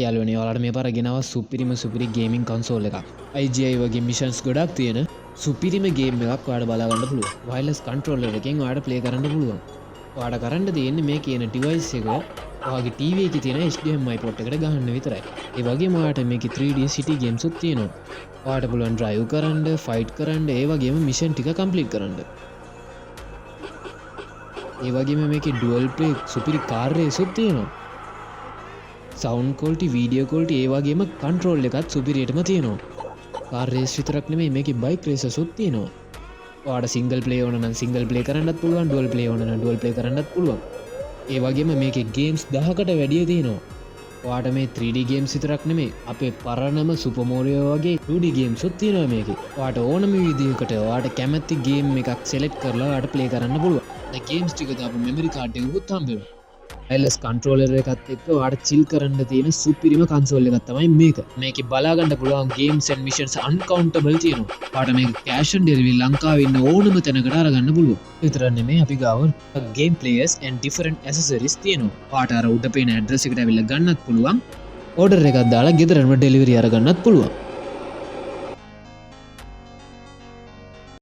යාලුවනේ ඔයාලට මේ පාර ගෙනාවා සුපිරි ගේමින් කන්සෝල් එකක්. IGI වගේ මිෂන්ස් ගොඩක් තියෙන සුපිරිම ගේම් එකක් ඔයාලට බලා ගන්න පුළුවන්. වයර්ලස් කන්ට්‍රෝලර් එකෙන් ඔයාලට ප්ලේ කරන්න පුළුවන්. ඔයාලට කරන්න තියෙන්නේ මේ කියන ඩිවයිස් එක ඔයාගේ TV එකේ තියෙන HDMI port එකට ගහන්න විතරයි. ඒ වගේම ඔයාලට මේකේ 3D city games උත් තියෙනවා. ඔයාලට පුළුවන් drive කරන්න, fight කරන්න, ඒ වගේම mission ටික complete කරන්න. ඒ වගේම මේකේ dual play සුපිරි car race උත් තියෙනවා. සවුන්ඩ් ක්වොලිටි වීඩියෝ ක්වොලිටි ඒ වගේම කන්ට්‍රෝල් එකත් සුපිරියටම තියෙනවා. කාර් රේස් විතරක් නෙමෙයි මේකේ බයික් රේසස් උත් තියෙනවා. ඔයාලට සිංගල් ප්ලේ ඕන නම් සිංගල් ප්ලේ කරන්නත් පුළුවන්, ඩුවල් ප්ලේ ඕන නම් ඩුවල් ප්ලේ කරන්නත් පුළුවන්. ඒ වගේම මේකේ ගේම්ස් 10කට වැඩිය තියෙනවා. ඔයාලට මේ 3D ගේම්ස් විතරක් නෙමෙයි අපේ පරණම සුපර් මාරියෝ වගේ 2D ගේම්ස් උත් තියෙනවා මේකේ. ඔයාලට ඕනම විදිහකට ඔයාලට කැමති ගේම් එකක් සෙලෙක්ට් කරලා ඔයාලට ප්ලේ කරන්න පුළුවන්. ඒ ගේම්ස් ටික දාපු මෙමරි කාඩ් එකකුත් හම්බ වෙනවා. wireless controller එකත් එක්ක ඔයාලට chill කරන්න තියෙන සුපිරිම කන්සෝල් එකක් තමයි මේක. මේකේ බලා ගන්න පුළුවන් games and missions uncountable තියෙනවා. ඔයාලට මේක cash on delivery ලංකාවේ ඉන්න ඕනම තැනකට අරගන්න පුළුවන්. විතරක් නෙමෙයි අපි ගාව game players and different accessories තියෙනවා. ඔයාලට අර උඩ පේන address එකට ඇවිල්ලා ගන්නත් පුළුවන්. order එකක් දාලා ගෙදරම delivery අරගන්නත් පුළුවන්.